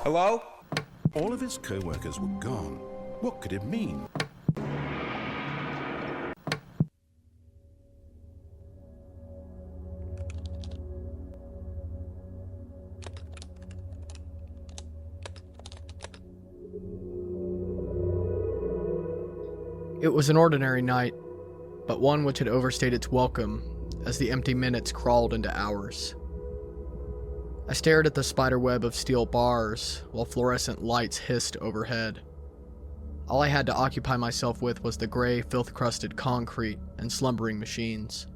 Hello? All of his co-workers were gone. What could it mean? It was an ordinary night, but one which had overstayed its welcome as the empty minutes crawled into hours. I stared at the spiderweb of steel bars while fluorescent lights hissed overhead. All I had to occupy myself with was the gray, filth-crusted concrete and slumbering machines.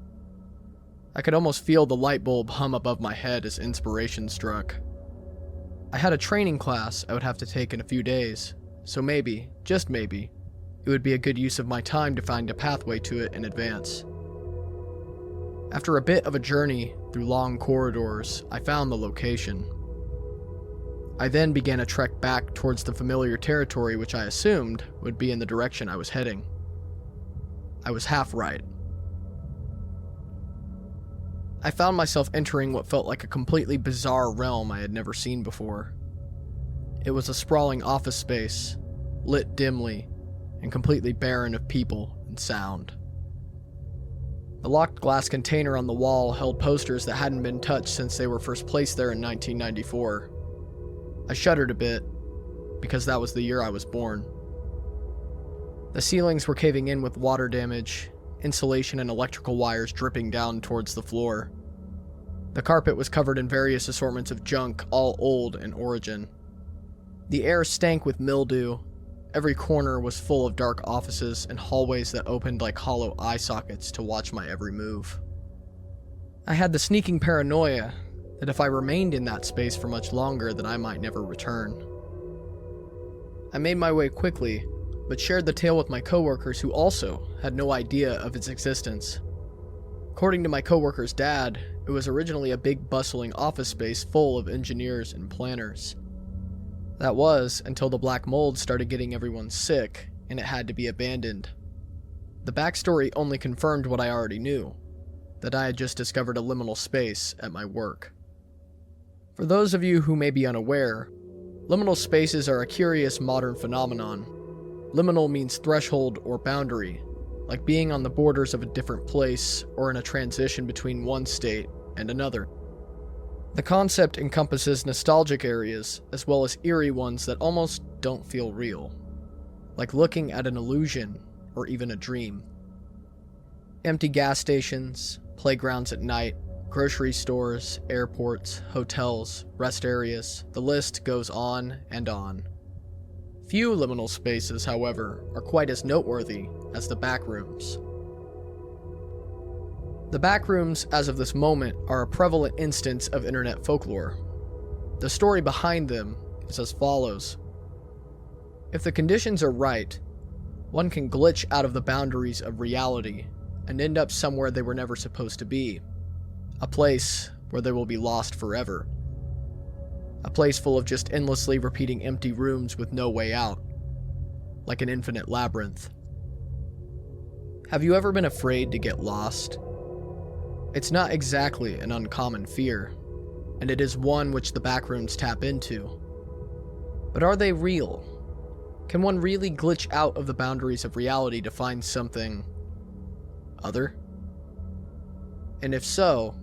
I could almost feel the light bulb hum above my head as inspiration struck. I had a training class I would have to take in a few days, so maybe, just maybe, it would be a good use of my time to find a pathway to it in advance. After a bit of a journey through long corridors, I found the location. I then began a trek back towards the familiar territory which I assumed would be in the direction I was heading. I was half right. I found myself entering what felt like a completely bizarre realm I had never seen before. It was a sprawling office space, lit dimly, and completely barren of people and sound. The locked glass container on the wall held posters that hadn't been touched since they were first placed there in 1994. I shuddered a bit, because that was the year I was born. The ceilings were caving in with water damage, insulation and electrical wires dripping down towards the floor. The carpet was covered in various assortments of junk, all old in origin. The air stank with mildew. Every corner was full of dark offices and hallways that opened like hollow eye sockets to watch my every move. I had the sneaking paranoia that if I remained in that space for much longer, that I might never return. I made my way quickly, but shared the tale with my coworkers who also had no idea of its existence. According to my coworker's dad, it was originally a big bustling office space full of engineers and planners. That was until the black mold started getting everyone sick, and it had to be abandoned. The backstory only confirmed what I already knew, that I had just discovered a liminal space at my work. For those of you who may be unaware, liminal spaces are a curious modern phenomenon. Liminal means threshold or boundary, like being on the borders of a different place or in a transition between one state and another. The concept encompasses nostalgic areas, as well as eerie ones that almost don't feel real, like looking at an illusion or even a dream. Empty gas stations, playgrounds at night, grocery stores, airports, hotels, rest areas, the list goes on and on. Few liminal spaces, however, are quite as noteworthy as the Backrooms. The Backrooms, as of this moment, are a prevalent instance of internet folklore. The story behind them is as follows. If the conditions are right, one can glitch out of the boundaries of reality and end up somewhere they were never supposed to be. A place where they will be lost forever. A place full of just endlessly repeating empty rooms with no way out. Like an infinite labyrinth. Have you ever been afraid to get lost? It's not exactly an uncommon fear, and it is one which the Backrooms tap into. But are they real? Can one really glitch out of the boundaries of reality to find something other? And if so,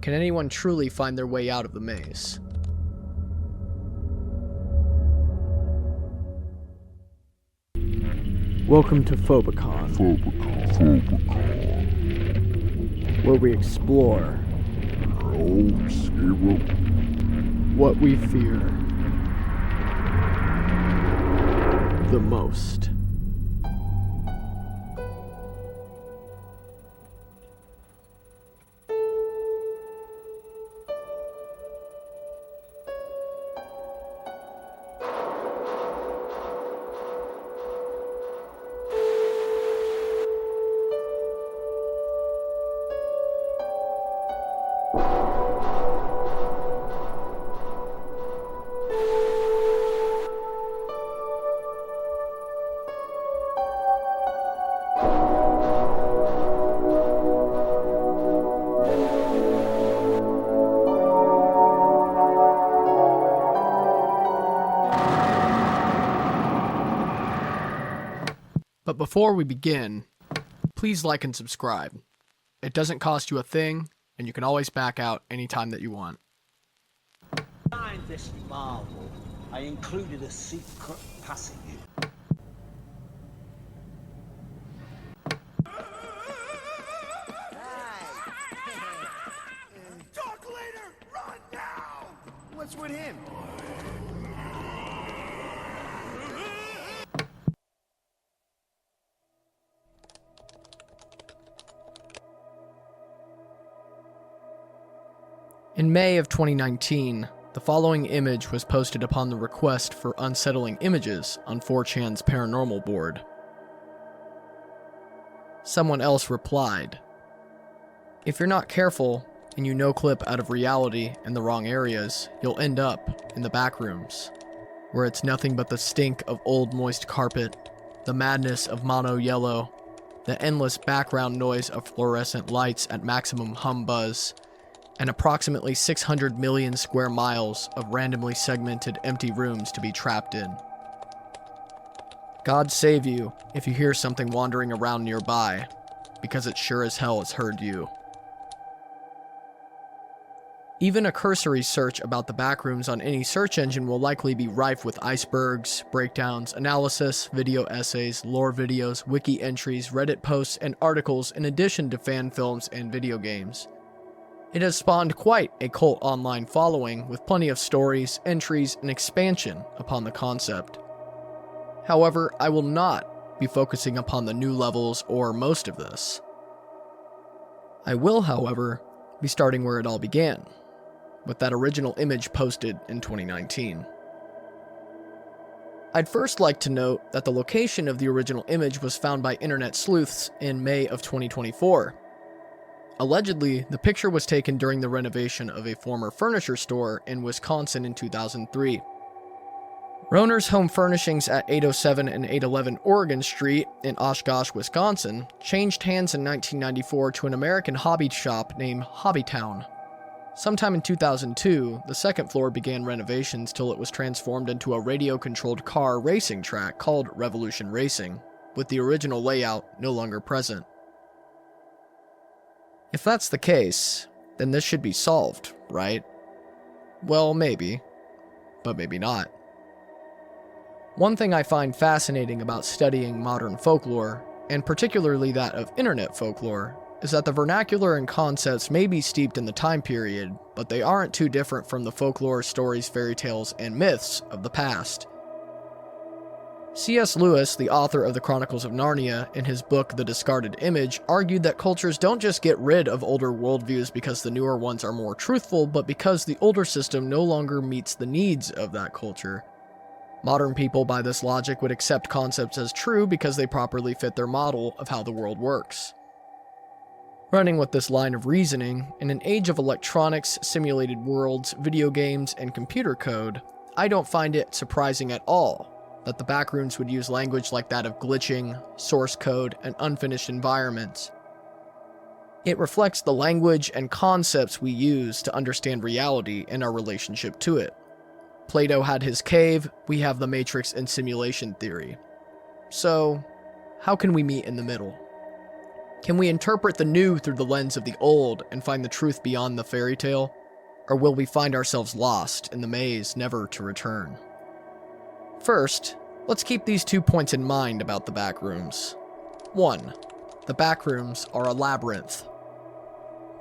can anyone truly find their way out of the maze? Welcome to Phobicon. Where we explore what we fear the most. before we begin, please like and subscribe. It doesn't cost you a thing, and you can always back out anytime that you want. Behind this marvel, I included a secret passage. Talk later! Run now! What's with him? In May of 2019, the following image was posted upon the request for unsettling images on 4chan's paranormal board. Someone else replied, "If you're not careful, and you no-clip out of reality in the wrong areas, you'll end up in the backrooms, where it's nothing but the stink of old moist carpet, the madness of mono yellow, the endless background noise of fluorescent lights at maximum hum buzz, and approximately 600 million square miles of randomly segmented empty rooms to be trapped in. God save you if you hear something wandering around nearby, because it sure as hell has heard you." Even a cursory search about the backrooms on any search engine will likely be rife with icebergs, breakdowns, analysis, video essays, lore videos, wiki entries, Reddit posts, and articles in addition to fan films and video games. It has spawned quite a cult online following with plenty of stories, entries, and expansion upon the concept. However, I will not be focusing upon the new levels or most of this. I will, however, be starting where it all began, with that original image posted in 2019. I'd first like to note that the location of the original image was found by internet sleuths in May of 2024. Allegedly, the picture was taken during the renovation of a former furniture store in Wisconsin in 2003. Roner's Home Furnishings at 807 and 811 Oregon Street in Oshkosh, Wisconsin, changed hands in 1994 to an American hobby shop named Hobbytown. Sometime in 2002, the second floor began renovations till it was transformed into a radio-controlled car racing track called Revolution Racing, with the original layout no longer present. If that's the case, then this should be solved, right? Well, maybe, but maybe not. One thing I find fascinating about studying modern folklore, and particularly that of internet folklore, is that the vernacular and concepts may be steeped in the time period, but they aren't too different from the folklore, stories, fairy tales, and myths of the past. C.S. Lewis, the author of the Chronicles of Narnia, in his book The Discarded Image, argued that cultures don't just get rid of older worldviews because the newer ones are more truthful, but because the older system no longer meets the needs of that culture. Modern people, by this logic, would accept concepts as true because they properly fit their model of how the world works. Running with this line of reasoning, in an age of electronics, simulated worlds, video games, and computer code, I don't find it surprising at all that the Backrooms would use language like that of glitching, source code, and unfinished environments. It reflects the language and concepts we use to understand reality and our relationship to it. Plato had his cave, we have the matrix and simulation theory. So, how can we meet in the middle? Can we interpret the new through the lens of the old and find the truth beyond the fairy tale? Or will we find ourselves lost in the maze never to return? First, let's keep these 2 points in mind about the Backrooms. 1. The Backrooms are a labyrinth.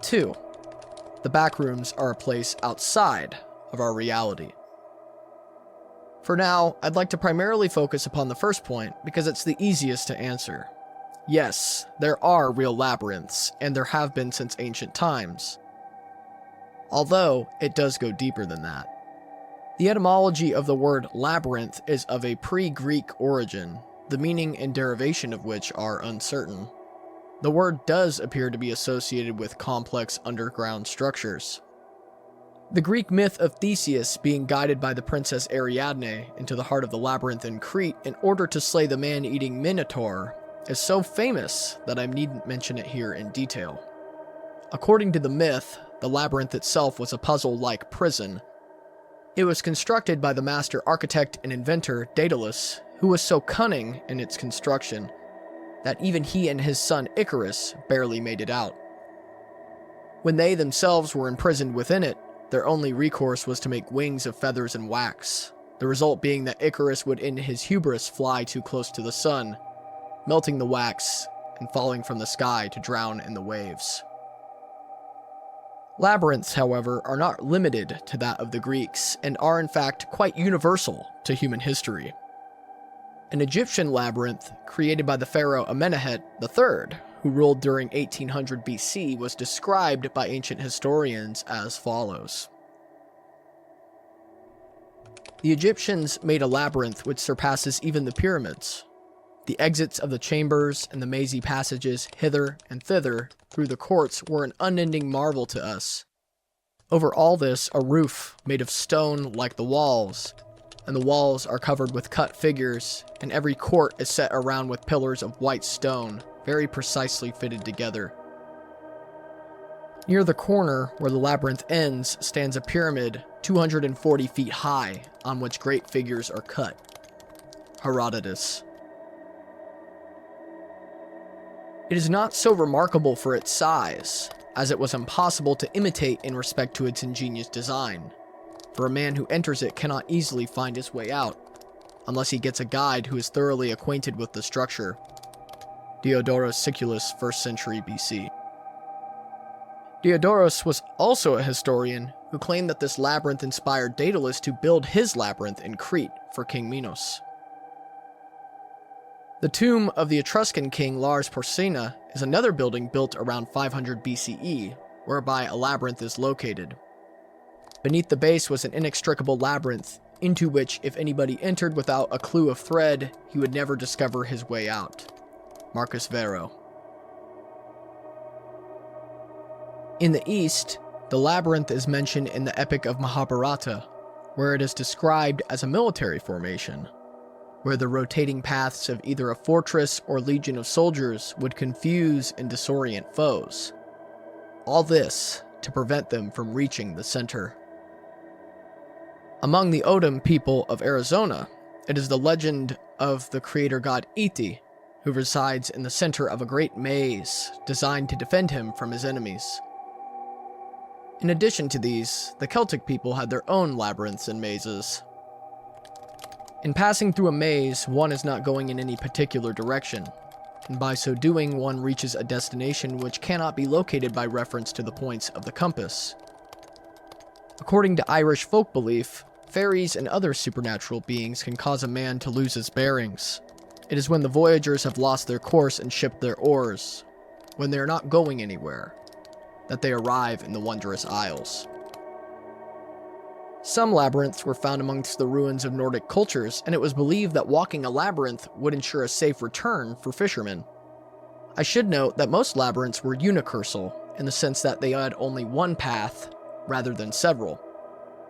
2. The Backrooms are a place outside of our reality. For now, I'd like to primarily focus upon the first point because it's the easiest to answer. Yes, there are real labyrinths, and there have been since ancient times. Although, it does go deeper than that. The etymology of the word labyrinth is of a pre-Greek origin, the meaning and derivation of which are uncertain. The word does appear to be associated with complex underground structures. The Greek myth of Theseus being guided by the princess Ariadne into the heart of the labyrinth in Crete in order to slay the man-eating Minotaur is so famous that I needn't mention it here in detail. According to the myth, the labyrinth itself was a puzzle-like prison. It was constructed by the master architect and inventor Daedalus, who was so cunning in its construction that even he and his son Icarus barely made it out. When they themselves were imprisoned within it, their only recourse was to make wings of feathers and wax, the result being that Icarus would in his hubris fly too close to the sun, melting the wax and falling from the sky to drown in the waves. Labyrinths, however, are not limited to that of the Greeks, and are in fact quite universal to human history. An Egyptian labyrinth, created by the pharaoh Amenemhet III, who ruled during 1800 BC, was described by ancient historians as follows. The Egyptians made a labyrinth which surpasses even the pyramids. The exits of the chambers and the mazy passages hither and thither through the courts were an unending marvel to us. Over all this, a roof made of stone like the walls, and the walls are covered with cut figures, and every court is set around with pillars of white stone, very precisely fitted together. Near the corner where the labyrinth ends stands a pyramid 240 feet high, on which great figures are cut. Herodotus. It is not so remarkable for its size, as it was impossible to imitate in respect to its ingenious design, for a man who enters it cannot easily find his way out, unless he gets a guide who is thoroughly acquainted with the structure. Diodorus Siculus, 1st century BC. Diodorus was also a historian who claimed that this labyrinth inspired Daedalus to build his labyrinth in Crete for King Minos. The tomb of the Etruscan king Lars Porsena is another building built around 500 BCE, whereby a labyrinth is located. Beneath the base was an inextricable labyrinth, into which if anybody entered without a clue of thread, he would never discover his way out. Marcus Varro. In the east, the labyrinth is mentioned in the Epic of Mahabharata, where it is described as a military formation, where the rotating paths of either a fortress or legion of soldiers would confuse and disorient foes. All this to prevent them from reaching the center. Among the Odom people of Arizona, it is the legend of the creator god Iti, who resides in the center of a great maze designed to defend him from his enemies. In addition to these, the Celtic people had their own labyrinths and mazes. In passing through a maze, one is not going in any particular direction, and by so doing one reaches a destination which cannot be located by reference to the points of the compass. According to Irish folk belief, fairies and other supernatural beings can cause a man to lose his bearings. It is when the voyagers have lost their course and shipped their oars, when they are not going anywhere, that they arrive in the wondrous isles. Some labyrinths were found amongst the ruins of Nordic cultures, and it was believed that walking a labyrinth would ensure a safe return for fishermen. I should note that most labyrinths were unicursal, in the sense that they had only one path, rather than several.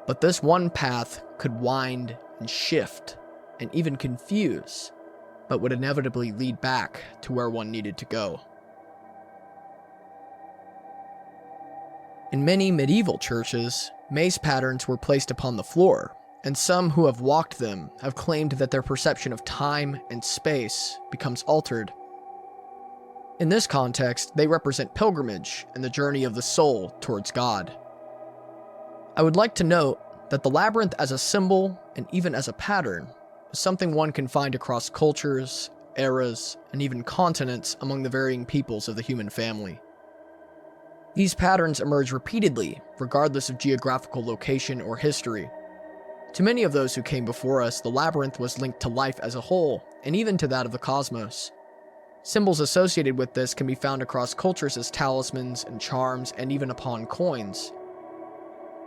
But this one path could wind and shift, and even confuse, but would inevitably lead back to where one needed to go. In many medieval churches, maze patterns were placed upon the floor, and some who have walked them have claimed that their perception of time and space becomes altered. In this context, they represent pilgrimage and the journey of the soul towards God. I would like to note that the labyrinth as a symbol, and even as a pattern, is something one can find across cultures, eras, and even continents among the varying peoples of the human family. These patterns emerge repeatedly, regardless of geographical location or history. To many of those who came before us, the labyrinth was linked to life as a whole, and even to that of the cosmos. Symbols associated with this can be found across cultures as talismans and charms, and even upon coins.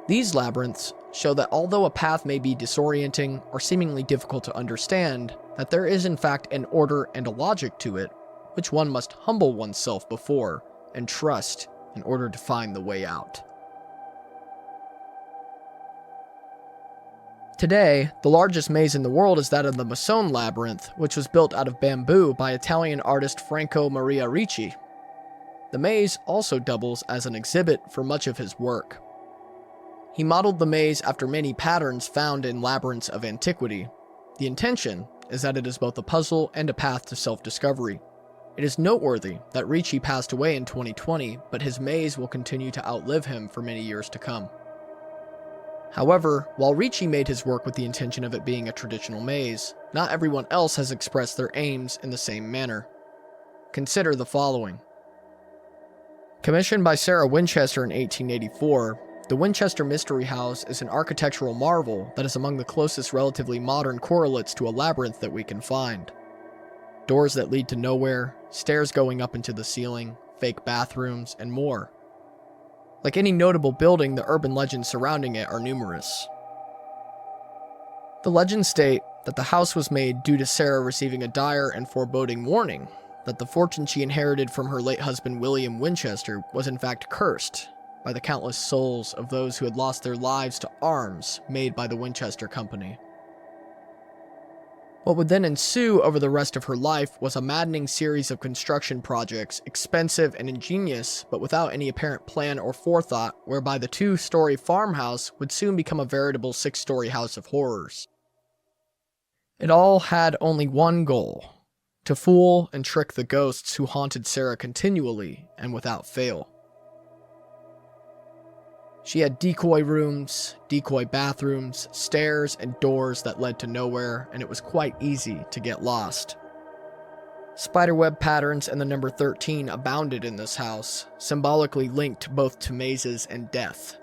These labyrinths show that although a path may be disorienting or seemingly difficult to understand, that there is in fact an order and a logic to it, which one must humble oneself before and trust in order to find the way out. Today, the largest maze in the world is that of the Masson Labyrinth, which was built out of bamboo by Italian artist Franco Maria Ricci. The maze also doubles as an exhibit for much of his work. He modeled the maze after many patterns found in labyrinths of antiquity. The intention is that it is both a puzzle and a path to self-discovery. It is noteworthy that Ricci passed away in 2020, but his maze will continue to outlive him for many years to come. However, while Ricci made his work with the intention of it being a traditional maze, not everyone else has expressed their aims in the same manner. Consider the following. Commissioned by Sarah Winchester in 1884, the Winchester Mystery House is an architectural marvel that is among the closest relatively modern correlates to a labyrinth that we can find. Doors that lead to nowhere, stairs going up into the ceiling, fake bathrooms, and more. Like any notable building, the urban legends surrounding it are numerous. The legends state that the house was made due to Sarah receiving a dire and foreboding warning that the fortune she inherited from her late husband William Winchester was in fact cursed by the countless souls of those who had lost their lives to arms made by the Winchester Company. What would then ensue over the rest of her life was a maddening series of construction projects, expensive and ingenious, but without any apparent plan or forethought, whereby the 2-story farmhouse would soon become a veritable 6-story house of horrors. It all had only one goal: to fool and trick the ghosts who haunted Sarah continually and without fail. She had decoy rooms, decoy bathrooms, stairs, and doors that led to nowhere, and it was quite easy to get lost. Spiderweb patterns and the number 13 abounded in this house, symbolically linked both to mazes and death.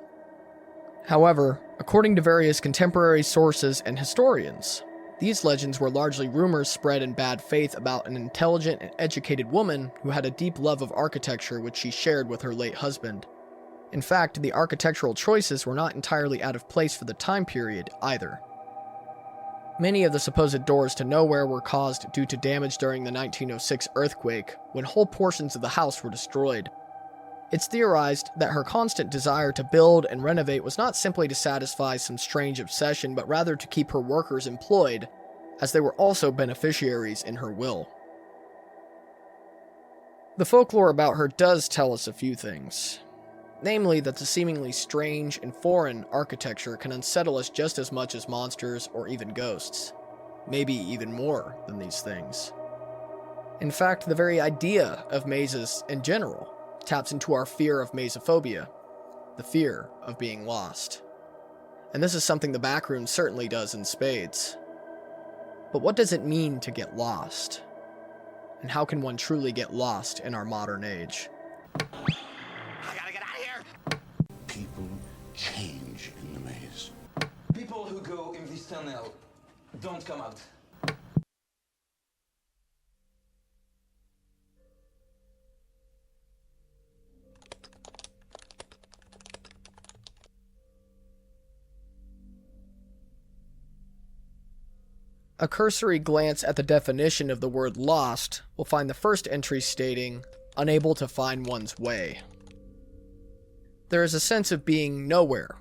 However, according to various contemporary sources and historians, these legends were largely rumors spread in bad faith about an intelligent and educated woman who had a deep love of architecture which she shared with her late husband. In fact, the architectural choices were not entirely out of place for the time period either. Many of the supposed doors to nowhere were caused due to damage during the 1906 earthquake, when whole portions of the house were destroyed. It's theorized that her constant desire to build and renovate was not simply to satisfy some strange obsession, but rather to keep her workers employed, as they were also beneficiaries in her will. The folklore about her does tell us a few things. Namely, that the seemingly strange and foreign architecture can unsettle us just as much as monsters or even ghosts. Maybe even more than these things. In fact, the very idea of mazes in general taps into our fear of mazophobia, the fear of being lost. And this is something the Backrooms certainly does in spades. But what does it mean to get lost? And how can one truly get lost in our modern age? People change in the maze. People who go in this tunnel don't come out. A cursory glance at the definition of the word lost will find the first entry stating, unable to find one's way. There is a sense of being nowhere,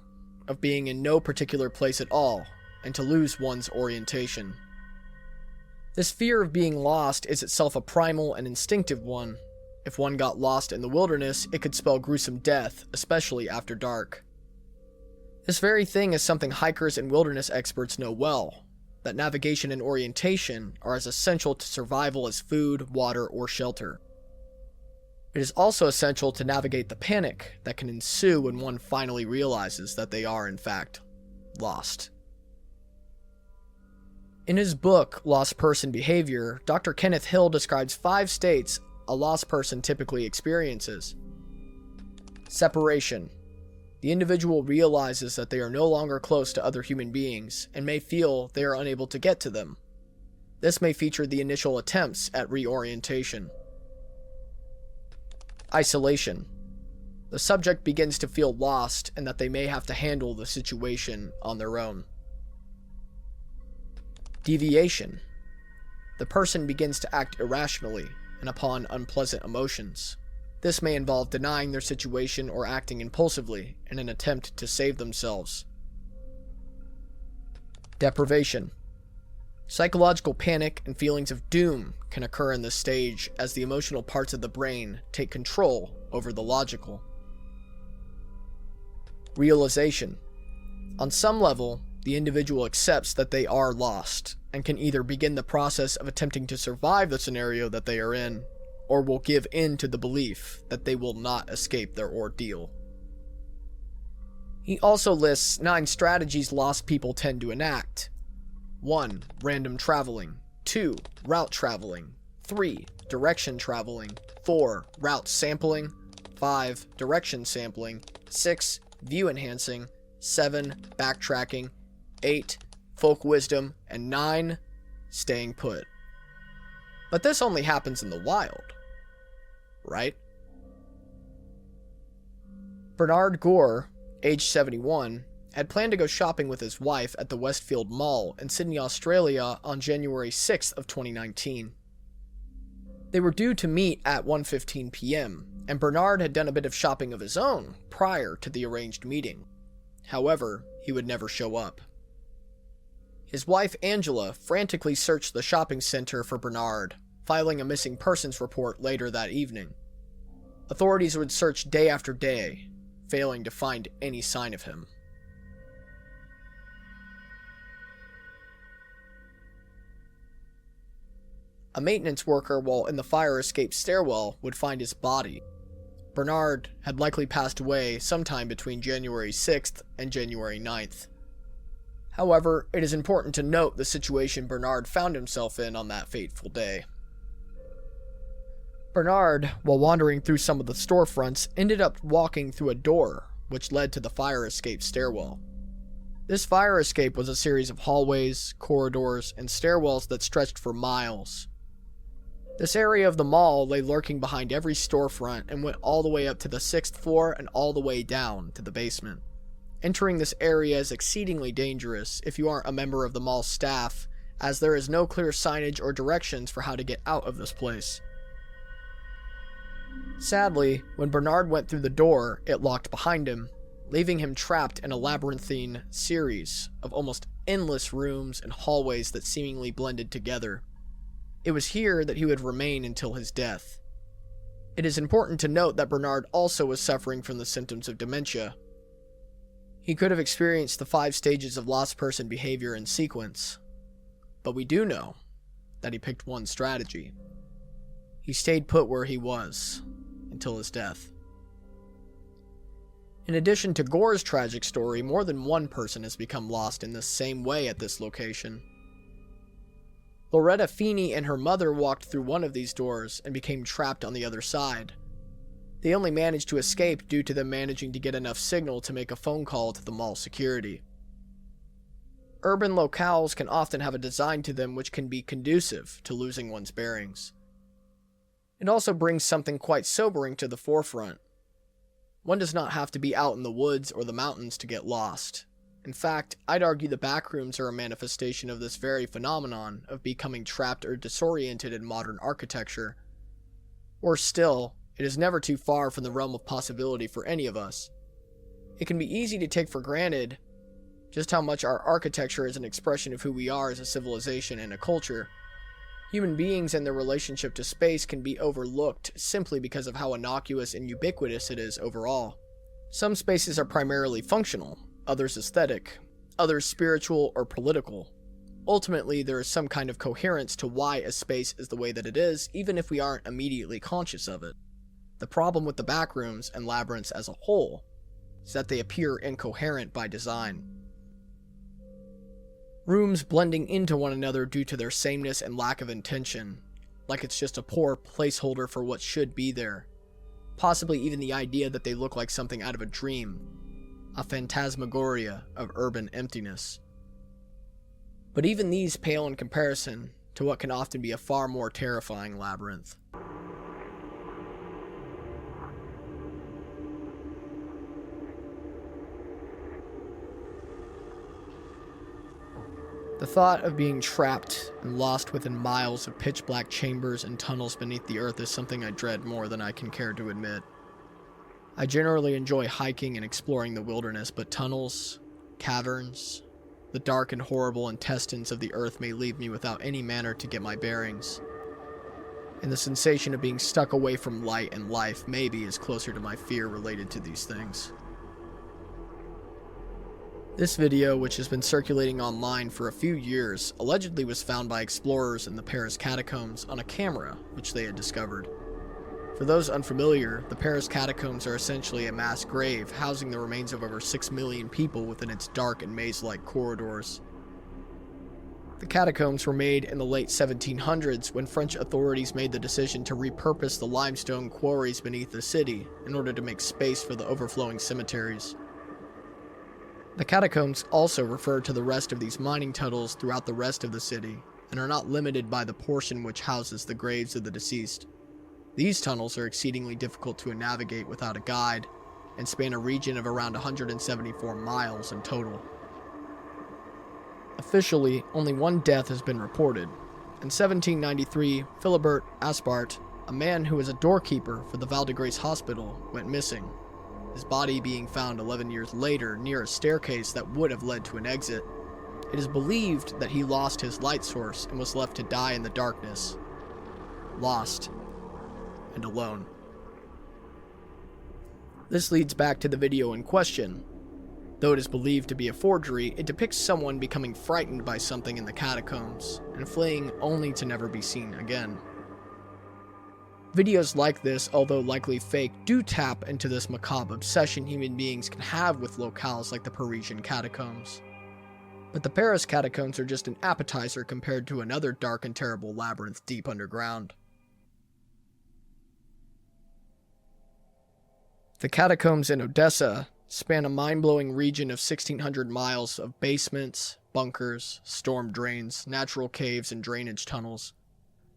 of being in no particular place at all, and to lose one's orientation. This fear of being lost is itself a primal and instinctive one. If one got lost in the wilderness, it could spell gruesome death, especially after dark. This very thing is something hikers and wilderness experts know well, that navigation and orientation are as essential to survival as food, water, or shelter. It is also essential to navigate the panic that can ensue when one finally realizes that they are, in fact, lost. In his book, Lost Person Behavior, Dr. Kenneth Hill describes 5 states a lost person typically experiences. Separation. The individual realizes that they are no longer close to other human beings and may feel they are unable to get to them. This may feature the initial attempts at reorientation. Isolation. The subject begins to feel lost and that they may have to handle the situation on their own. Deviation. The person begins to act irrationally and upon unpleasant emotions. This may involve denying their situation or acting impulsively in an attempt to save themselves. Deprivation. Psychological panic and feelings of doom can occur in this stage as the emotional parts of the brain take control over the logical. Realization. On some level, the individual accepts that they are lost and can either begin the process of attempting to survive the scenario that they are in, or will give in to the belief that they will not escape their ordeal. He also lists 9 strategies lost people tend to enact. 1. Random traveling. 2. Route traveling. 3. Direction traveling. 4. Route sampling. 5. Direction sampling. 6. View enhancing. 7. Backtracking. 8. Folk wisdom. And 9. Staying put. But this only happens in the wild, right? Bernard Gore, age 71, had planned to go shopping with his wife at the Westfield Mall in Sydney, Australia on January 6th of 2019. They were due to meet at 1:15 p.m., and Bernard had done a bit of shopping of his own prior to the arranged meeting. However, he would never show up. His wife, Angela, frantically searched the shopping center for Bernard, filing a missing persons report later that evening. Authorities would search day after day, failing to find any sign of him. A maintenance worker while in the fire escape stairwell would find his body. Bernard had likely passed away sometime between January 6th and January 9th. However, it is important to note the situation Bernard found himself in on that fateful day. Bernard, while wandering through some of the storefronts, ended up walking through a door which led to the fire escape stairwell. This fire escape was a series of hallways, corridors, and stairwells that stretched for miles. This area of the mall lay lurking behind every storefront and went all the way up to the 6th floor and all the way down to the basement. Entering this area is exceedingly dangerous if you aren't a member of the mall staff, as there is no clear signage or directions for how to get out of this place. Sadly, when Bernard went through the door, it locked behind him, leaving him trapped in a labyrinthine series of almost endless rooms and hallways that seemingly blended together. It was here that he would remain until his death. It is important to note that Bernard also was suffering from the symptoms of dementia. He could have experienced the 5 stages of lost person behavior in sequence, but we do know that he picked one strategy. He stayed put where he was until his death. In addition to Gore's tragic story, more than one person has become lost in this same way at this location. Loretta Feeney and her mother walked through one of these doors and became trapped on the other side. They only managed to escape due to them managing to get enough signal to make a phone call to the mall security. Urban locales can often have a design to them which can be conducive to losing one's bearings. It also brings something quite sobering to the forefront. One does not have to be out in the woods or the mountains to get lost. In fact, I'd argue the backrooms are a manifestation of this very phenomenon of becoming trapped or disoriented in modern architecture. Worse still, it is never too far from the realm of possibility for any of us. It can be easy to take for granted just how much our architecture is an expression of who we are as a civilization and a culture. Human beings and their relationship to space can be overlooked simply because of how innocuous and ubiquitous it is overall. Some spaces are primarily functional, others aesthetic, others spiritual or political. Ultimately, there is some kind of coherence to why a space is the way that it is, even if we aren't immediately conscious of it. The problem with the backrooms and labyrinths as a whole is that they appear incoherent by design. Rooms blending into one another due to their sameness and lack of intention, like it's just a poor placeholder for what should be there. Possibly even the idea that they look like something out of a dream, a phantasmagoria of urban emptiness. But even these pale in comparison to what can often be a far more terrifying labyrinth. The thought of being trapped and lost within miles of pitch-black chambers and tunnels beneath the earth is something I dread more than I can care to admit. I generally enjoy hiking and exploring the wilderness, but tunnels, caverns, the dark and horrible intestines of the earth may leave me without any manner to get my bearings. And the sensation of being stuck away from light and life maybe is closer to my fear related to these things. This video, which has been circulating online for a few years, allegedly was found by explorers in the Paris catacombs on a camera which they had discovered. For those unfamiliar, the Paris catacombs are essentially a mass grave, housing the remains of over 6 million people within its dark and maze-like corridors. The catacombs were made in the late 1700s when French authorities made the decision to repurpose the limestone quarries beneath the city in order to make space for the overflowing cemeteries. The catacombs also refer to the rest of these mining tunnels throughout the rest of the city, and are not limited by the portion which houses the graves of the deceased. These tunnels are exceedingly difficult to navigate without a guide, and span a region of around 174 miles in total. Officially, only one death has been reported. In 1793, Philibert Aspart, a man who was a doorkeeper for the Val de Grace Hospital, went missing, his body being found 11 years later near a staircase that would have led to an exit. It is believed that he lost his light source and was left to die in the darkness. Lost. And alone. This leads back to the video in question. Though it is believed to be a forgery, it depicts someone becoming frightened by something in the catacombs, and fleeing only to never be seen again. Videos like this, although likely fake, do tap into this macabre obsession human beings can have with locales like the Parisian catacombs. But the Paris catacombs are just an appetizer compared to another dark and terrible labyrinth deep underground. The catacombs in Odessa span a mind-blowing region of 1,600 miles of basements, bunkers, storm drains, natural caves, and drainage tunnels.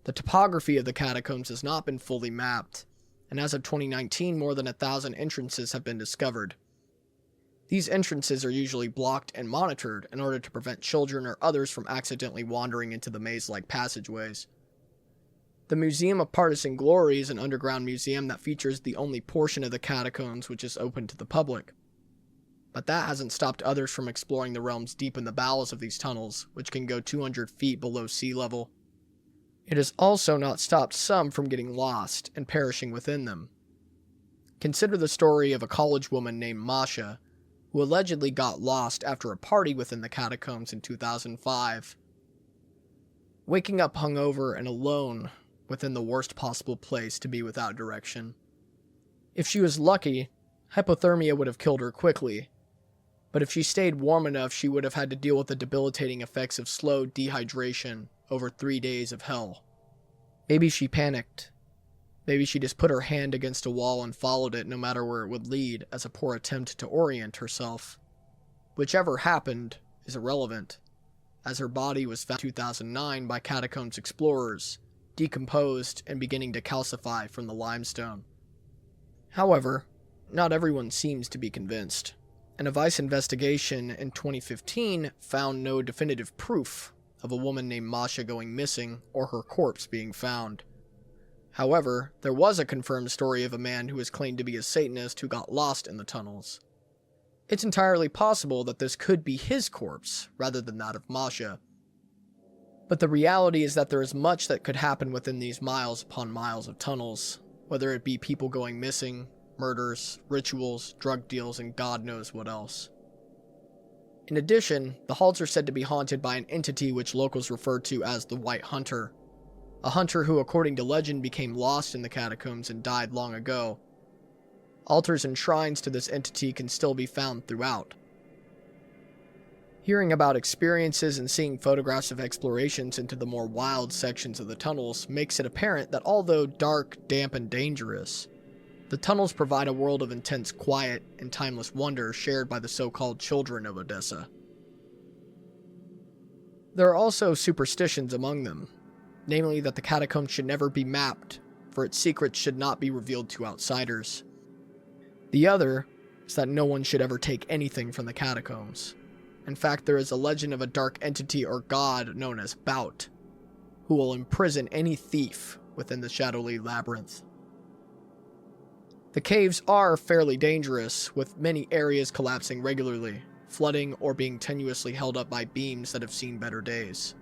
The topography of the catacombs has not been fully mapped, and as of 2019, more than 1,000 entrances have been discovered. These entrances are usually blocked and monitored in order to prevent children or others from accidentally wandering into the maze-like passageways. The Museum of Partisan Glory is an underground museum that features the only portion of the catacombs which is open to the public. But that hasn't stopped others from exploring the realms deep in the bowels of these tunnels, which can go 200 feet below sea level. It has also not stopped some from getting lost and perishing within them. Consider the story of a college woman named Masha, who allegedly got lost after a party within the catacombs in 2005. Waking up hungover and alone within the worst possible place to be without direction. If she was lucky, hypothermia would have killed her quickly, but if she stayed warm enough, she would have had to deal with the debilitating effects of slow dehydration over 3 days of hell. Maybe she panicked. Maybe she just put her hand against a wall and followed it no matter where it would lead as a poor attempt to orient herself. Whichever happened is irrelevant, as her body was found in 2009 by catacombs explorers, decomposed and beginning to calcify from the limestone. However, not everyone seems to be convinced, and a Vice investigation in 2015 found no definitive proof of a woman named Masha going missing or her corpse being found. However, there was a confirmed story of a man who was claimed to be a Satanist who got lost in the tunnels. It's entirely possible that this could be his corpse, rather than that of Masha. But the reality is that there is much that could happen within these miles upon miles of tunnels, whether it be people going missing, murders, rituals, drug deals, and God knows what else. In addition, the halls are said to be haunted by an entity which locals refer to as the White Hunter, a hunter who, according to legend, became lost in the catacombs and died long ago. Altars and shrines to this entity can still be found throughout. Hearing about experiences and seeing photographs of explorations into the more wild sections of the tunnels makes it apparent that although dark, damp, and dangerous, the tunnels provide a world of intense quiet and timeless wonder shared by the so-called children of Odessa. There are also superstitions among them, namely that the catacombs should never be mapped, for its secrets should not be revealed to outsiders. The other is that no one should ever take anything from the catacombs. In fact, there is a legend of a dark entity or god known as Bout, who will imprison any thief within the shadowy labyrinth. The caves are fairly dangerous, with many areas collapsing regularly, flooding or being tenuously held up by beams that have seen better days.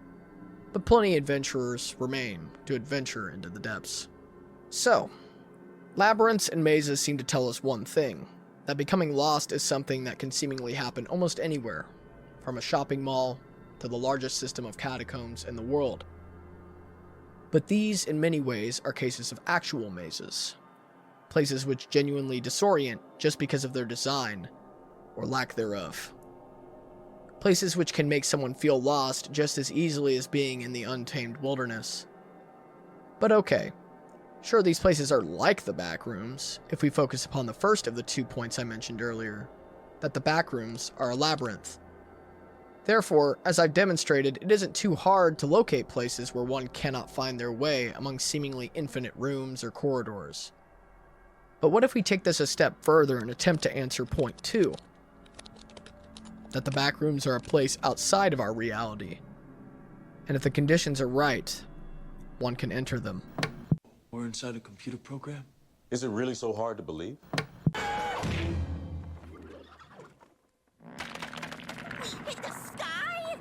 But plenty of adventurers remain to adventure into the depths. So, labyrinths and mazes seem to tell us one thing, that becoming lost is something that can seemingly happen almost anywhere, from a shopping mall to the largest system of catacombs in the world. But these, in many ways, are cases of actual mazes, places which genuinely disorient just because of their design, or lack thereof. Places which can make someone feel lost just as easily as being in the untamed wilderness. But okay, sure, these places are like the Backrooms, if we focus upon the first of the 2 points I mentioned earlier, that the Backrooms are a labyrinth. Therefore, as I've demonstrated, it isn't too hard to locate places where one cannot find their way among seemingly infinite rooms or corridors. But what if we take this a step further and attempt to answer point 2? That the Backrooms are a place outside of our reality, and if the conditions are right, one can enter them. We're inside a computer program? Is it really so hard to believe? The sky?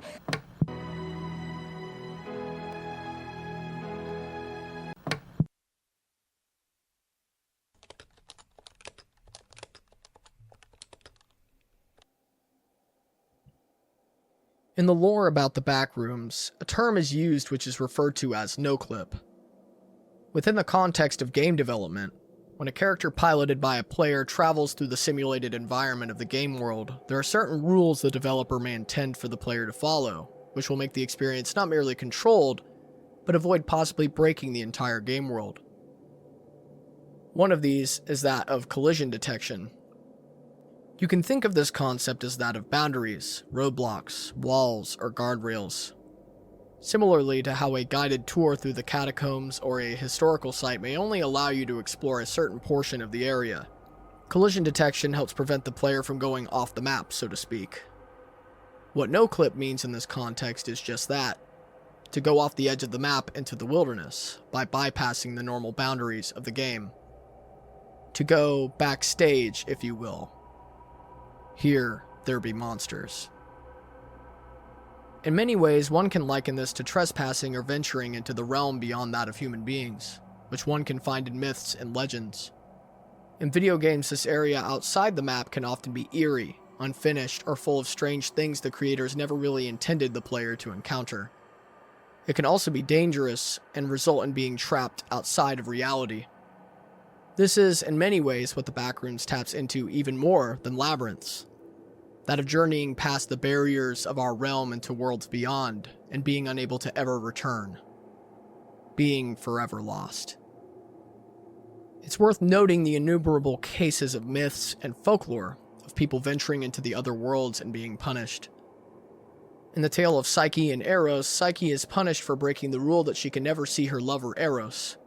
In the lore about the Backrooms, a term is used which is referred to as no-clip. Within the context of game development, when a character piloted by a player travels through the simulated environment of the game world, there are certain rules the developer may intend for the player to follow, which will make the experience not merely controlled, but avoid possibly breaking the entire game world. One of these is that of collision detection. You can think of this concept as that of boundaries, roadblocks, walls, or guardrails. Similarly to how a guided tour through the catacombs or a historical site may only allow you to explore a certain portion of the area, collision detection helps prevent the player from going off the map, so to speak. What no-clip means in this context is just that, to go off the edge of the map into the wilderness by bypassing the normal boundaries of the game. To go backstage, if you will. Here, there be monsters. In many ways, one can liken this to trespassing or venturing into the realm beyond that of human beings, which one can find in myths and legends. In video games, this area outside the map can often be eerie, unfinished, or full of strange things the creators never really intended the player to encounter. It can also be dangerous and result in being trapped outside of reality. This is, in many ways, what the Backrooms taps into even more than labyrinths. That of journeying past the barriers of our realm into worlds beyond, and being unable to ever return. Being forever lost. It's worth noting the innumerable cases of myths and folklore of people venturing into the other worlds and being punished. In the tale of Psyche and Eros, Psyche is punished for breaking the rule that she can never see her lover Eros.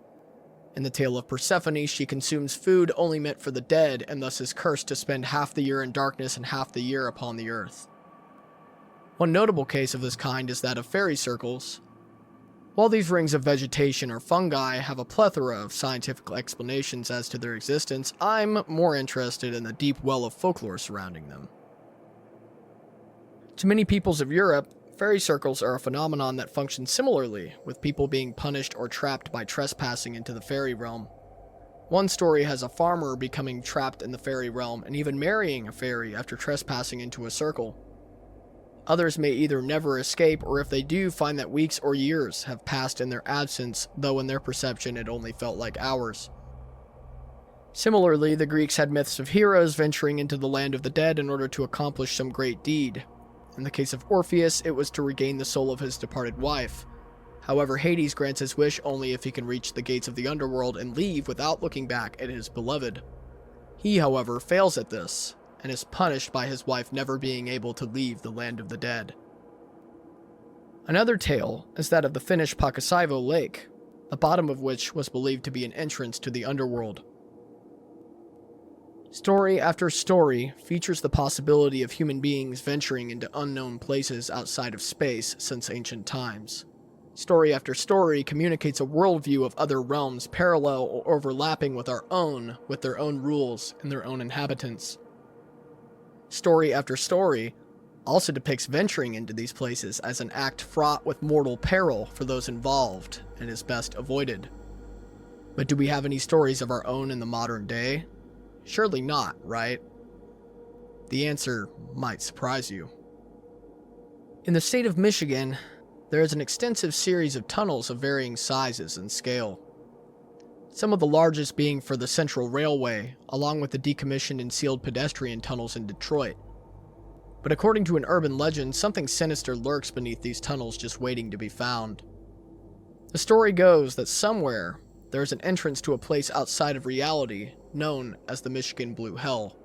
In the tale of Persephone, she consumes food only meant for the dead and thus is cursed to spend half the year in darkness and half the year upon the earth. One notable case of this kind is that of fairy circles. While these rings of vegetation or fungi have a plethora of scientific explanations as to their existence, I'm more interested in the deep well of folklore surrounding them. To many peoples of Europe, fairy circles are a phenomenon that functions similarly, with people being punished or trapped by trespassing into the fairy realm. One story has a farmer becoming trapped in the fairy realm and even marrying a fairy after trespassing into a circle. Others may either never escape, or if they do, find that weeks or years have passed in their absence, though in their perception it only felt like hours. Similarly, the Greeks had myths of heroes venturing into the land of the dead in order to accomplish some great deed. In the case of Orpheus, it was to regain the soul of his departed wife. However, Hades grants his wish only if he can reach the gates of the underworld and leave without looking back at his beloved. He, however, fails at this, and is punished by his wife never being able to leave the land of the dead. Another tale is that of the Finnish Pakasaivo Lake, the bottom of which was believed to be an entrance to the underworld. Story after story features the possibility of human beings venturing into unknown places outside of space since ancient times. Story after story communicates a worldview of other realms parallel or overlapping with our own, with their own rules and their own inhabitants. Story after story also depicts venturing into these places as an act fraught with mortal peril for those involved and is best avoided. But do we have any stories of our own in the modern day? Surely not, right? The answer might surprise you. In the state of Michigan, there is an extensive series of tunnels of varying sizes and scale. some of the largest being for the Central Railway, along with the decommissioned and sealed pedestrian tunnels in Detroit. But according to an urban legend, something sinister lurks beneath these tunnels just waiting to be found. The story goes that somewhere there is an entrance to a place outside of reality known as the Michigan Blue Hell.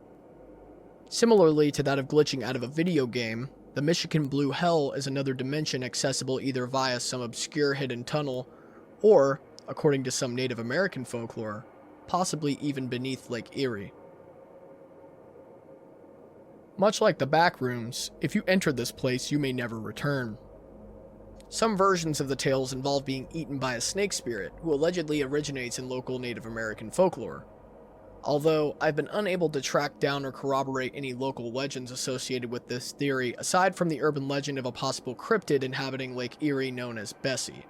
Similarly to that of glitching out of a video game, the Michigan Blue Hell is another dimension accessible either via some obscure hidden tunnel or, according to some Native American folklore, possibly even beneath Lake Erie. Much like the Backrooms, if you enter this place, you may never return. Some versions of the tales involve being eaten by a snake spirit who allegedly originates in local Native American folklore. Although I've been unable to track down or corroborate any local legends associated with this theory aside from the urban legend of a possible cryptid inhabiting Lake Erie known as Bessie.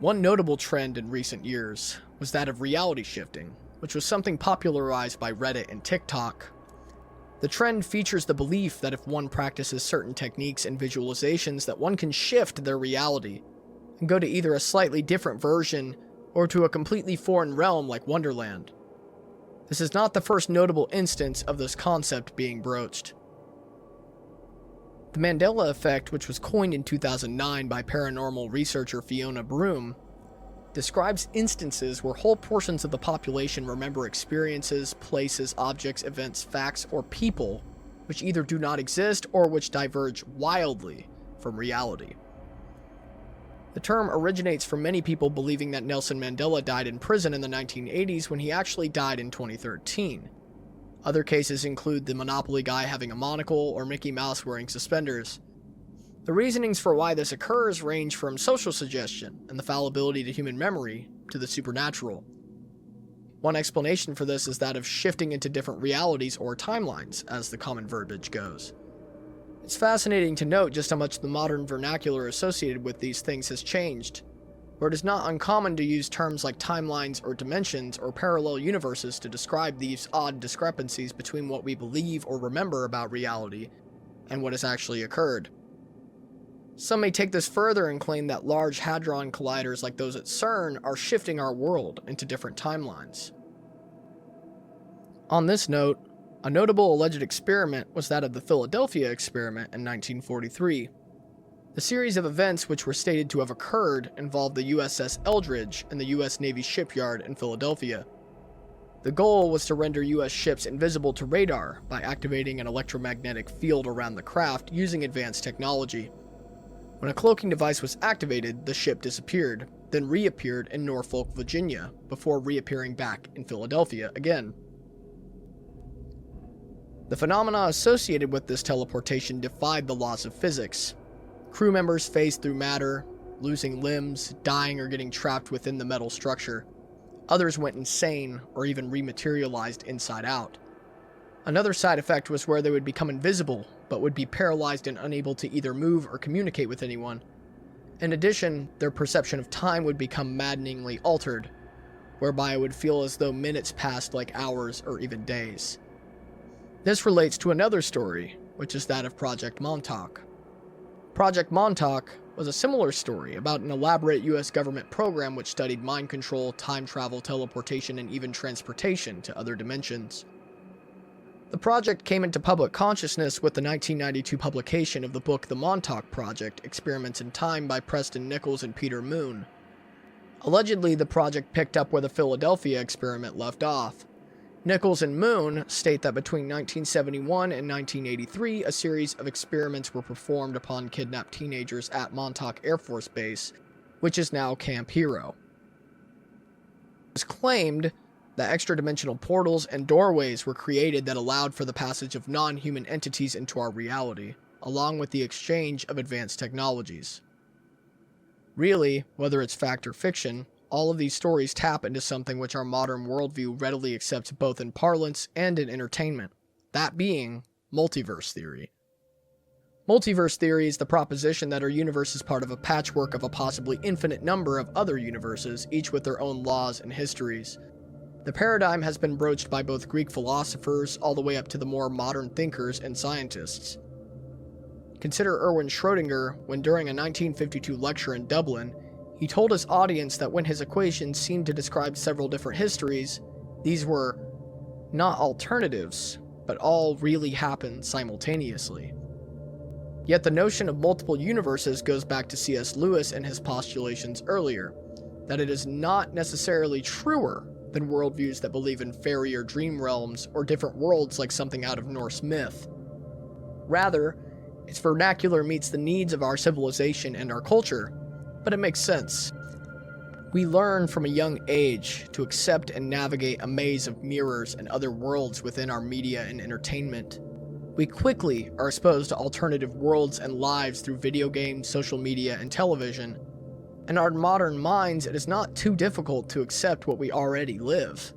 One notable trend in recent years was that of reality shifting, which was something popularized by Reddit and TikTok. The trend features the belief that if one practices certain techniques and visualizations that one can shift their reality and go to either a slightly different version or to a completely foreign realm like Wonderland. This is not the first notable instance of this concept being broached. The Mandela effect, which was coined in 2009 by paranormal researcher Fiona Broom, describes instances where whole portions of the population remember experiences, places, objects, events, facts, or people which either do not exist or which diverge wildly from reality. The term originates from many people believing that Nelson Mandela died in prison in the 1980s when he actually died in 2013. Other cases include the Monopoly guy having a monocle or Mickey Mouse wearing suspenders. The reasonings for why this occurs range from social suggestion and the fallibility to human memory to the supernatural. One explanation for this is that of shifting into different realities or timelines, as the common verbiage goes. It's fascinating to note just how much the modern vernacular associated with these things has changed, where it is not uncommon to use terms like timelines or dimensions or parallel universes to describe these odd discrepancies between what we believe or remember about reality and what has actually occurred. Some may take this further and claim that large hadron colliders like those at CERN are shifting our world into different timelines. On this note, a notable alleged experiment was that of the Philadelphia experiment in 1943. The series of events which were stated to have occurred involved the USS Eldridge and the US Navy shipyard in Philadelphia. The goal was to render US ships invisible to radar by activating an electromagnetic field around the craft using advanced technology. When a cloaking device was activated, the ship disappeared, then reappeared in Norfolk, Virginia, before reappearing back in Philadelphia again. The phenomena associated with this teleportation defied the laws of physics. Crew members phased through matter, losing limbs, dying or getting trapped within the metal structure. Others went insane or even rematerialized inside out. Another side effect was where they would become invisible, but would be paralyzed and unable to either move or communicate with anyone. In addition, their perception of time would become maddeningly altered, whereby it would feel as though minutes passed like hours or even days. This relates to another story, which is that of Project Montauk. Project Montauk was a similar story about an elaborate US government program which studied mind control, time travel, teleportation, and even transportation to other dimensions. The project came into public consciousness with the 1992 publication of the book The Montauk Project: Experiments in Time by Preston Nichols and Peter Moon. Allegedly, the project picked up where the Philadelphia experiment left off. Nichols and Moon state that between 1971 and 1983, a series of experiments were performed upon kidnapped teenagers at Montauk Air Force Base, which is now Camp Hero. It was claimed that extra-dimensional portals and doorways were created that allowed for the passage of non-human entities into our reality, along with the exchange of advanced technologies. Really, whether it's fact or fiction, all of these stories tap into something which our modern worldview readily accepts both in parlance and in entertainment, that being multiverse theory. Multiverse theory is the proposition that our universe is part of a patchwork of a possibly infinite number of other universes, each with their own laws and histories. The paradigm has been broached by both Greek philosophers all the way up to the more modern thinkers and scientists. Consider Erwin Schrödinger when during a 1952 lecture in Dublin, He told his audience that when his equations seemed to describe several different histories, these were not alternatives, but all really happened simultaneously. Yet the notion of multiple universes goes back to C.S. Lewis and his postulations earlier, that it is not necessarily truer than worldviews that believe in fairy or dream realms or different worlds like something out of Norse myth. Rather, its vernacular meets the needs of our civilization and our culture, but it makes sense. We learn from a young age to accept and navigate a maze of mirrors and other worlds within our media and entertainment. We quickly are exposed to alternative worlds and lives through video games, social media, and television. In our modern minds, it is not too difficult to accept what we already live.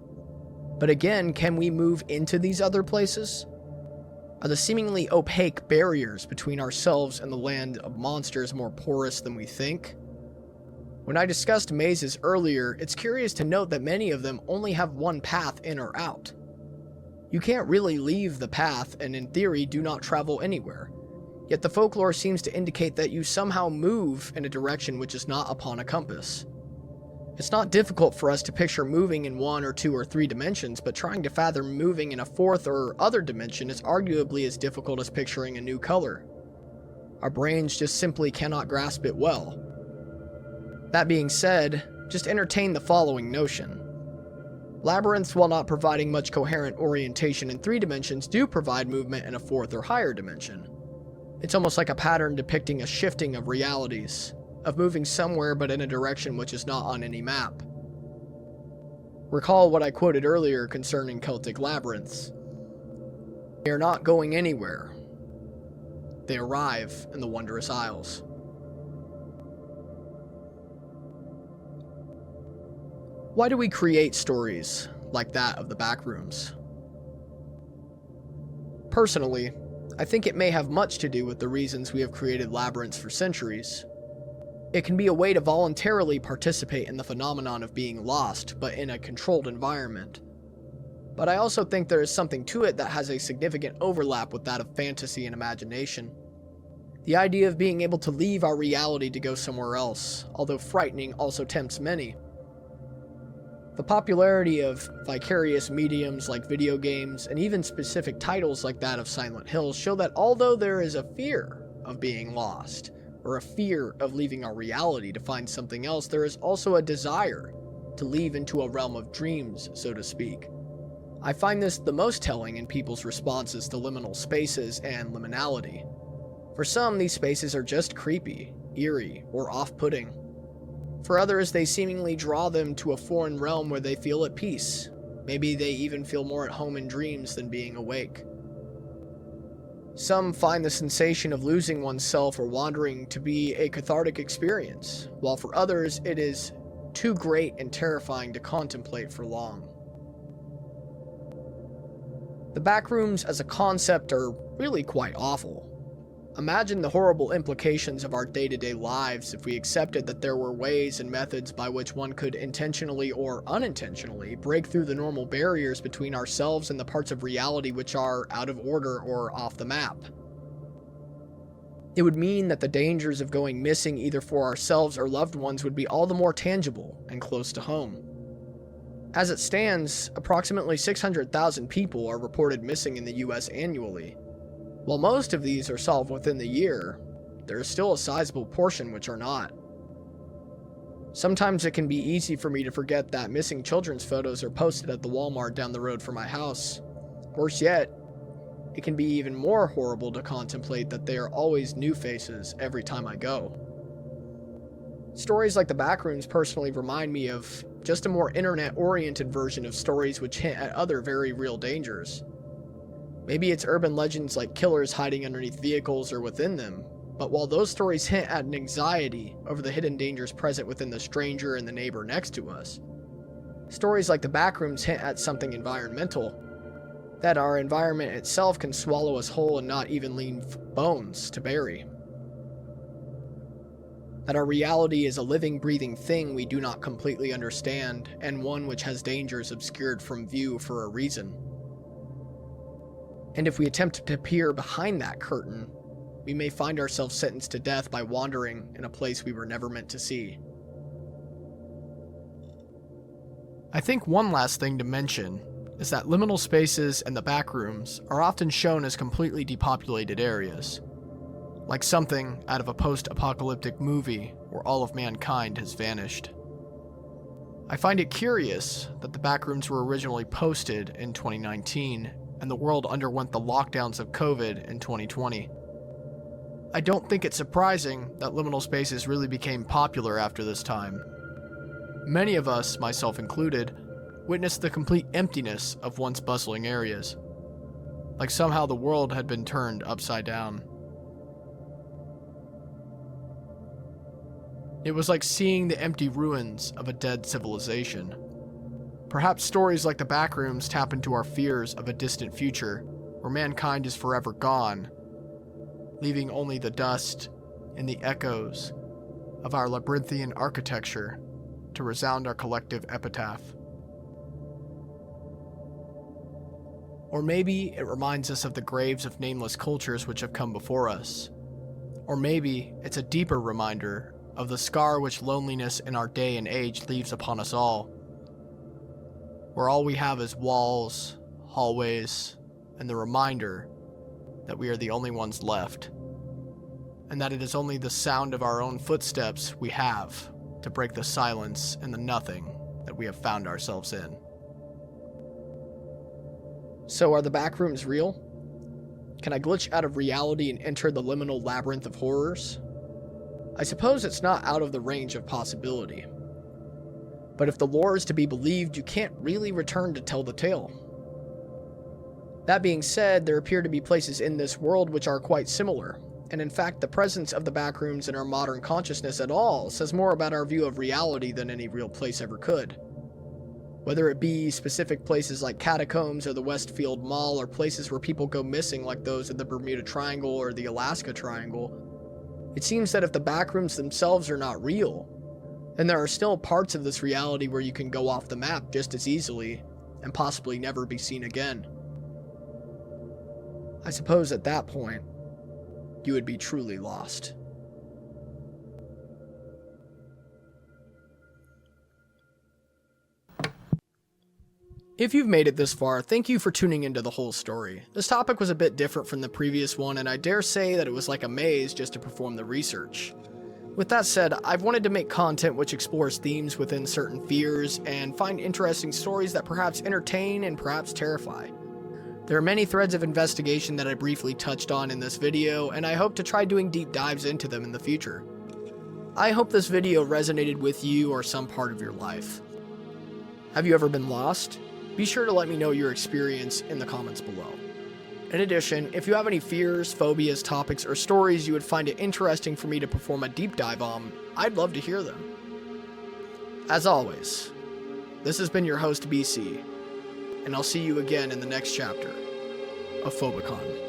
But again, can we move into these other places? Are the seemingly opaque barriers between ourselves and the land of monsters more porous than we think? When I discussed mazes earlier, it's curious to note that many of them only have one path in or out. You can't really leave the path and in theory do not travel anywhere. Yet the folklore seems to indicate that you somehow move in a direction which is not upon a compass. It's not difficult for us to picture moving in 1 or 2 or 3 dimensions, but trying to fathom moving in a 4th or other dimension is arguably as difficult as picturing a new color. Our brains just simply cannot grasp it well. That being said, just entertain the following notion. Labyrinths, while not providing much coherent orientation in 3 dimensions, do provide movement in a 4th or higher dimension. It's almost like a pattern depicting a shifting of realities, of moving somewhere but in a direction which is not on any map. Recall what I quoted earlier concerning Celtic labyrinths. They are not going anywhere. They arrive in the Wondrous Isles. Why do we create stories like that of the Backrooms? Personally, I think it may have much to do with the reasons we have created labyrinths for centuries. It can be a way to voluntarily participate in the phenomenon of being lost, but in a controlled environment. But I also think there is something to it that has a significant overlap with that of fantasy and imagination. The idea of being able to leave our reality to go somewhere else, although frightening, also tempts many. The popularity of vicarious mediums like video games, and even specific titles like that of Silent Hill, show that although there is a fear of being lost, or a fear of leaving our reality to find something else, there is also a desire to leave into a realm of dreams, so to speak. I find this the most telling in people's responses to liminal spaces and liminality. For some, these spaces are just creepy, eerie, or off-putting. For others, they seemingly draw them to a foreign realm where they feel at peace. Maybe they even feel more at home in dreams than being awake. Some find the sensation of losing oneself or wandering to be a cathartic experience, while for others it is too great and terrifying to contemplate for long. The Backrooms as a concept are really quite awful. Imagine the horrible implications of our day-to-day lives if we accepted that there were ways and methods by which one could intentionally or unintentionally break through the normal barriers between ourselves and the parts of reality which are out of order or off the map. It would mean that the dangers of going missing either for ourselves or loved ones would be all the more tangible and close to home. As it stands, approximately 600,000 people are reported missing in the US annually. While most of these are solved within the year, there is still a sizable portion which are not. Sometimes it can be easy for me to forget that missing children's photos are posted at the Walmart down the road from my house. Worse yet, it can be even more horrible to contemplate that they are always new faces every time I go. Stories like the Backrooms personally remind me of just a more internet-oriented version of stories which hint at other very real dangers. Maybe it's urban legends like killers hiding underneath vehicles or within them, but while those stories hint at an anxiety over the hidden dangers present within the stranger and the neighbor next to us, stories like the Backrooms hint at something environmental, that our environment itself can swallow us whole and not even leave bones to bury. That our reality is a living, breathing thing we do not completely understand, and one which has dangers obscured from view for a reason. And if we attempt to peer behind that curtain, we may find ourselves sentenced to death by wandering in a place we were never meant to see. I think one last thing to mention is that liminal spaces and the backrooms are often shown as completely depopulated areas, like something out of a post-apocalyptic movie where all of mankind has vanished. I find it curious that the backrooms were originally posted in 2019 and the world underwent the lockdowns of COVID in 2020. I don't think it's surprising that liminal spaces really became popular after this time. Many of us, myself included, witnessed the complete emptiness of once bustling areas, like somehow the world had been turned upside down. It was like seeing the empty ruins of a dead civilization. Perhaps stories like the Backrooms tap into our fears of a distant future where mankind is forever gone, leaving only the dust and the echoes of our labyrinthian architecture to resound our collective epitaph. Or maybe it reminds us of the graves of nameless cultures which have come before us. Or maybe it's a deeper reminder of the scar which loneliness in our day and age leaves upon us all, where all we have is walls, hallways, and the reminder that we are the only ones left, and that it is only the sound of our own footsteps we have to break the silence and the nothing that we have found ourselves in. So are the backrooms real? Can I glitch out of reality and enter the liminal labyrinth of horrors? I suppose it's not out of the range of possibility. But if the lore is to be believed, you can't really return to tell the tale. That being said, there appear to be places in this world which are quite similar, and in fact the presence of the backrooms in our modern consciousness at all says more about our view of reality than any real place ever could. Whether it be specific places like catacombs or the Westfield Mall, or places where people go missing like those in the Bermuda Triangle or the Alaska Triangle, it seems that if the backrooms themselves are not real, then there are still parts of this reality where you can go off the map just as easily and possibly never be seen again. I suppose at that point, you would be truly lost. If you've made it this far, thank you for tuning into the whole story. This topic was a bit different from the previous one, and I dare say that it was like a maze just to perform the research. With that said, I've wanted to make content which explores themes within certain fears and find interesting stories that perhaps entertain and perhaps terrify. There are many threads of investigation that I briefly touched on in this video, and I hope to try doing deep dives into them in the future. I hope this video resonated with you or some part of your life. Have you ever been lost? Be sure to let me know your experience in the comments below. In addition, if you have any fears, phobias, topics, or stories you would find it interesting for me to perform a deep dive on, I'd love to hear them. As always, this has been your host BC, and I'll see you again in the next chapter of Phobicon.